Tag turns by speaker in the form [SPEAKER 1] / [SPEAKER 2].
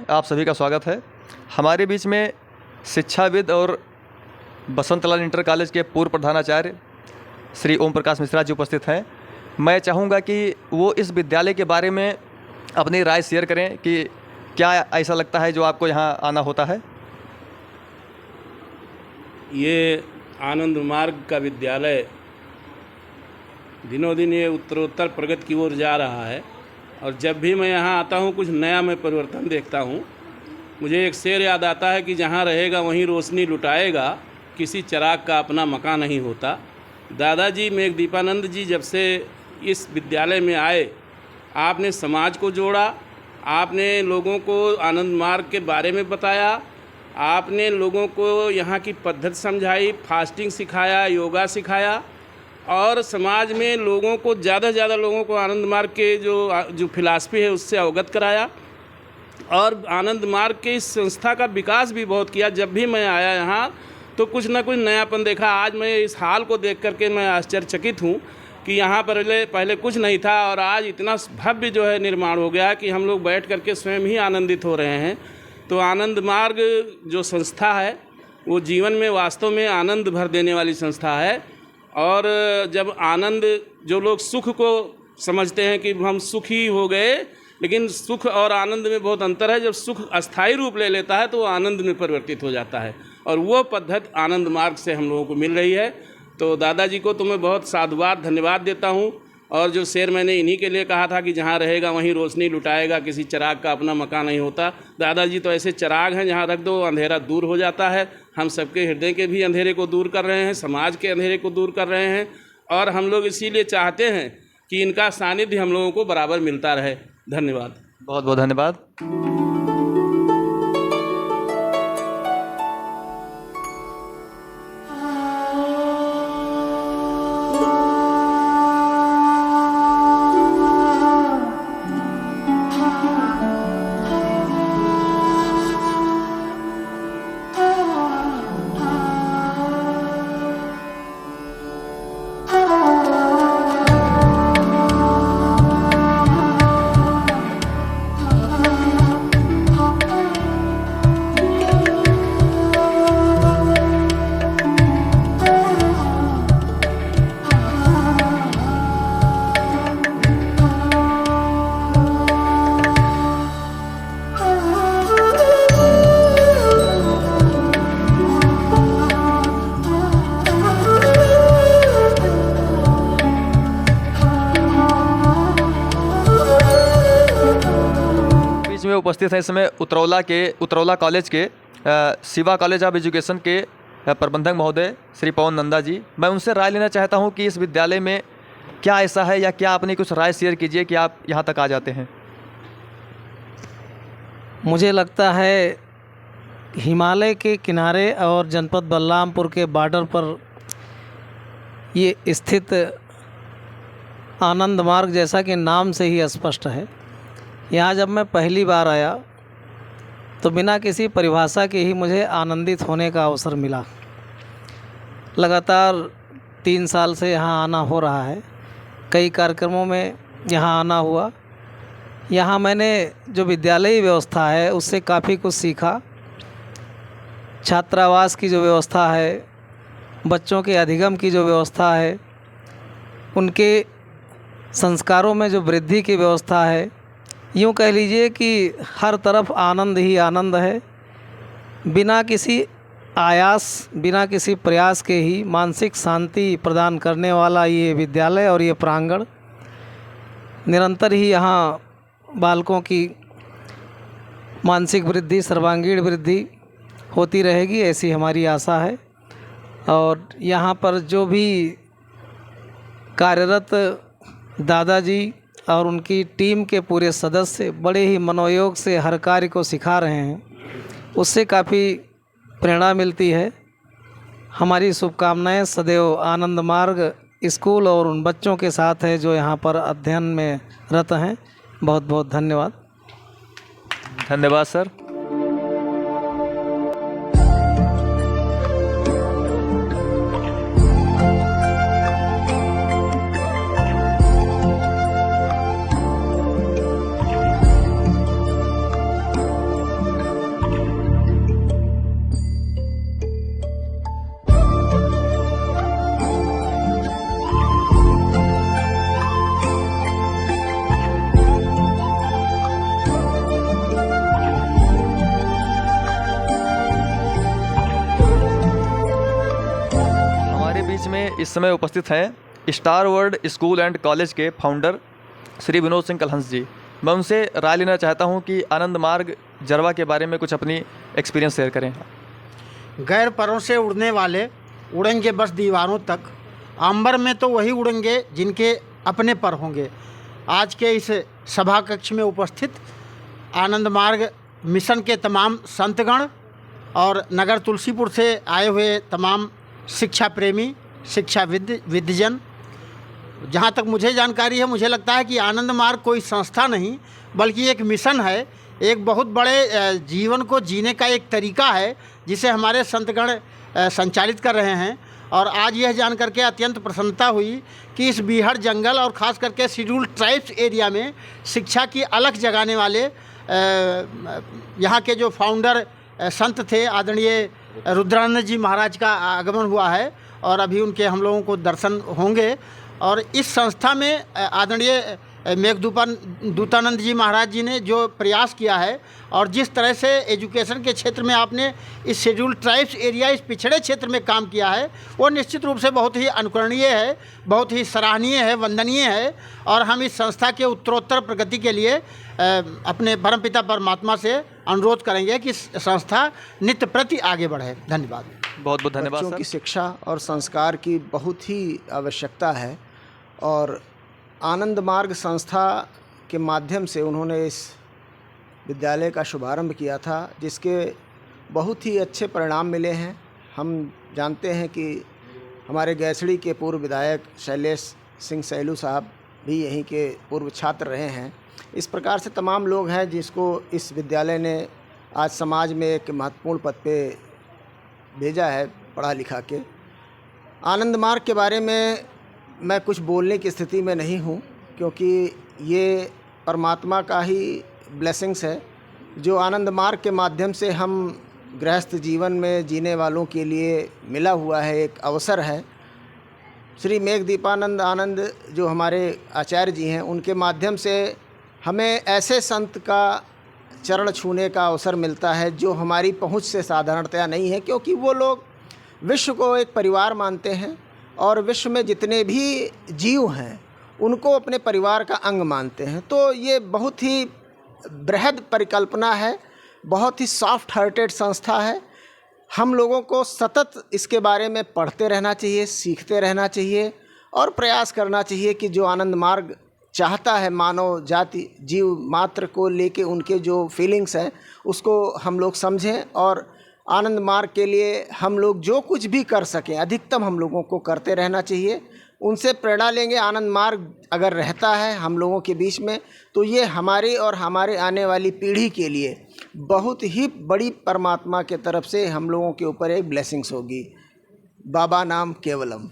[SPEAKER 1] आप सभी का स्वागत है। हमारे बीच में शिक्षाविद और बसंतलाल इंटर कॉलेज के पूर्व प्रधानाचार्य श्री ओम प्रकाश मिश्रा जी उपस्थित हैं। मैं चाहूँगा कि वो इस विद्यालय के बारे में अपनी राय शेयर करें कि क्या ऐसा लगता है जो आपको यहाँ आना होता है।
[SPEAKER 2] ये आनंद मार्ग का विद्यालय दिनों दिन ये उत्तरोत्तर प्रगति की ओर जा रहा है और जब भी मैं यहाँ आता हूँ कुछ नया मैं परिवर्तन देखता हूँ। मुझे एक शेर याद आता है कि जहाँ रहेगा वहीं रोशनी लुटाएगा, किसी चिराग का अपना मकान नहीं होता। दादाजी मेघदीपानंद जी जब से इस विद्यालय में आए, आपने समाज को जोड़ा, आपने लोगों को आनंद मार्ग के बारे में बताया, आपने लोगों को यहाँ की पद्धति समझाई, फास्टिंग सिखाया, योगा सिखाया और समाज में लोगों को ज़्यादा से ज़्यादा लोगों को आनंद मार्ग के जो फिलॉसफी है उससे अवगत कराया और आनंद मार्ग के इस संस्था का विकास भी बहुत किया। जब भी मैं आया यहाँ तो कुछ ना कुछ नयापन देखा। आज मैं इस हाल को देख करके मैं आश्चर्यचकित हूँ कि यहाँ पहले कुछ नहीं था और आज इतना भव्य जो है निर्माण हो गया कि हम लोग बैठ करके स्वयं ही आनंदित हो रहे हैं। तो आनंद मार्ग जो संस्था है वो जीवन में वास्तव में आनंद भर देने वाली संस्था है। और जब आनंद, जो लोग सुख को समझते हैं कि हम सुखी हो गए, लेकिन सुख और आनंद में बहुत अंतर है। जब सुख अस्थायी रूप ले लेता है तो वो आनंद में परिवर्तित हो जाता है और वो पद्धति आनंद मार्ग से हम लोगों को मिल रही है। तो दादाजी को तो मैं बहुत साधुवाद धन्यवाद देता हूँ। और जो शेर मैंने इन्हीं के लिए कहा था कि जहाँ रहेगा वहीं रोशनी लुटाएगा, किसी चिराग का अपना मकान नहीं होता। दादाजी तो ऐसे चिराग हैं, जहाँ रख दो अंधेरा दूर हो जाता है। हम सबके हृदय के भी अंधेरे को दूर कर रहे हैं, समाज के अंधेरे को दूर कर रहे हैं और हम लोग इसीलिए चाहते हैं कि इनका सानिध्य हम लोगों को बराबर मिलता रहे। धन्यवाद,
[SPEAKER 1] बहुत बहुत धन्यवाद। में उपस्थित है इस समय उतरौला कॉलेज के शिवा कॉलेज ऑफ एजुकेशन के प्रबंधक महोदय श्री पवन नंदा जी। मैं उनसे राय लेना चाहता हूं कि इस विद्यालय में क्या ऐसा है या क्या अपनी कुछ राय शेयर कीजिए कि आप यहां तक आ जाते हैं।
[SPEAKER 3] मुझे लगता है हिमालय के किनारे और जनपद बलरामपुर के बॉर्डर पर ये स्थित आनंद मार्ग, जैसा कि नाम से ही स्पष्ट है, यहाँ जब मैं पहली बार आया तो बिना किसी परिभाषा के ही मुझे आनंदित होने का अवसर मिला। लगातार 3 साल से यहाँ आना हो रहा है, कई कार्यक्रमों में यहाँ आना हुआ। यहाँ मैंने जो विद्यालयी व्यवस्था है उससे काफ़ी कुछ सीखा। छात्रावास की जो व्यवस्था है, बच्चों के अधिगम की जो व्यवस्था है, उनके संस्कारों में जो वृद्धि की व्यवस्था है, यूँ कह लीजिए कि हर तरफ आनंद ही आनंद है। बिना किसी आयास, बिना किसी प्रयास के ही मानसिक शांति प्रदान करने वाला ये विद्यालय और ये प्रांगण निरंतर ही यहाँ बालकों की मानसिक वृद्धि, सर्वांगीण वृद्धि होती रहेगी, ऐसी हमारी आशा है। और यहाँ पर जो भी कार्यरत दादाजी और उनकी टीम के पूरे सदस्य बड़े ही मनोयोग से हर कार्य को सिखा रहे हैं, उससे काफ़ी प्रेरणा मिलती है। हमारी शुभकामनाएं सदैव आनंद मार्ग स्कूल और उन बच्चों के साथ है जो यहाँ पर अध्ययन में रत हैं। बहुत बहुत धन्यवाद।
[SPEAKER 1] धन्यवाद सर। समय उपस्थित हैं star world school and college के फाउंडर श्री विनोद सिंह कलहंस जी। मैं उनसे राय लेना चाहता हूं कि आनंद मार्ग जरवा के बारे में कुछ अपनी एक्सपीरियंस शेयर करें।
[SPEAKER 4] गैर परों से उड़ने वाले उड़ेंगे बस दीवारों तक, अंबर में तो वही उड़ेंगे जिनके अपने पर होंगे। आज के इस सभा कक्ष में उपस्थित आनंद मार्ग मिशन के तमाम संतगण और नगर तुलसीपुर से आए हुए तमाम शिक्षा प्रेमी, शिक्षा विद्यजन, जहाँ तक मुझे जानकारी है, मुझे लगता है कि आनंद मार्ग कोई संस्था नहीं बल्कि एक मिशन है, एक बहुत बड़े जीवन को जीने का एक तरीका है जिसे हमारे संतगण संचालित कर रहे हैं। और आज यह जान करके अत्यंत प्रसन्नता हुई कि इस बीहड़ जंगल और ख़ास करके शेड्यूल्ड ट्राइब्स एरिया में शिक्षा की अलख जगाने वाले यहाँ के जो फाउंडर संत थे आदरणीय रुद्रानंद जी महाराज का आगमन हुआ है और अभी उनके हम लोगों को दर्शन होंगे। और इस संस्था में आदरणीय मेघदूतानंद जी महाराज जी ने जो प्रयास किया है और जिस तरह से एजुकेशन के क्षेत्र में आपने इस शेड्यूल्ड ट्राइब्स एरिया, इस पिछड़े क्षेत्र में काम किया है, वो निश्चित रूप से बहुत ही अनुकरणीय है, बहुत ही सराहनीय है, वंदनीय है। और हम इस संस्था के उत्तरोत्तर प्रगति के लिए अपने परमपिता परमात्मा से अनुरोध करेंगे कि संस्था नित्य प्रति आगे बढ़े। धन्यवाद।
[SPEAKER 1] बहुत बहुत धन्यवाद
[SPEAKER 5] बच्चों
[SPEAKER 1] सर।
[SPEAKER 5] की शिक्षा और संस्कार की बहुत ही आवश्यकता है और आनंद मार्ग संस्था के माध्यम से उन्होंने इस विद्यालय का शुभारंभ किया था, जिसके बहुत ही अच्छे परिणाम मिले हैं। हम जानते हैं कि हमारे गैसड़ी के पूर्व विधायक शैलेश सिंह सैलू साहब भी यहीं के पूर्व छात्र रहे हैं। इस प्रकार से तमाम लोग हैं जिसको इस विद्यालय ने आज समाज में एक महत्वपूर्ण पद पे भेजा है पढ़ा लिखा के। आनंद मार्ग के बारे में मैं कुछ बोलने की स्थिति में नहीं हूँ, क्योंकि ये परमात्मा का ही ब्लेसिंग्स है जो आनंद मार्ग के माध्यम से हम गृहस्थ जीवन में जीने वालों के लिए मिला हुआ है, एक अवसर है। श्री मेघदीपानंद आनंद जो हमारे आचार्य जी हैं, उनके माध्यम से हमें ऐसे संत का चरण छूने का अवसर मिलता है जो हमारी पहुंच से साधारणतया नहीं है, क्योंकि वो लोग विश्व को एक परिवार मानते हैं और विश्व में जितने भी जीव हैं उनको अपने परिवार का अंग मानते हैं। तो ये बहुत ही बृहद परिकल्पना है, बहुत ही सॉफ्ट हार्टेड संस्था है। हम लोगों को सतत इसके बारे में पढ़ते रहना चाहिए, सीखते रहना चाहिए और प्रयास करना चाहिए कि जो आनंद मार्ग चाहता है मानव जाति जीव मात्र को लेके उनके जो फीलिंग्स हैं उसको हम लोग समझें और आनंद मार्ग के लिए हम लोग जो कुछ भी कर सकें अधिकतम हम लोगों को करते रहना चाहिए। उनसे प्रेरणा लेंगे। आनंद मार्ग अगर रहता है हम लोगों के बीच में तो ये हमारी और हमारे आने वाली पीढ़ी के लिए बहुत ही बड़ी परमात्मा के तरफ से हम लोगों के ऊपर एक ब्लेसिंग्स होगी। बाबा नाम केवलम।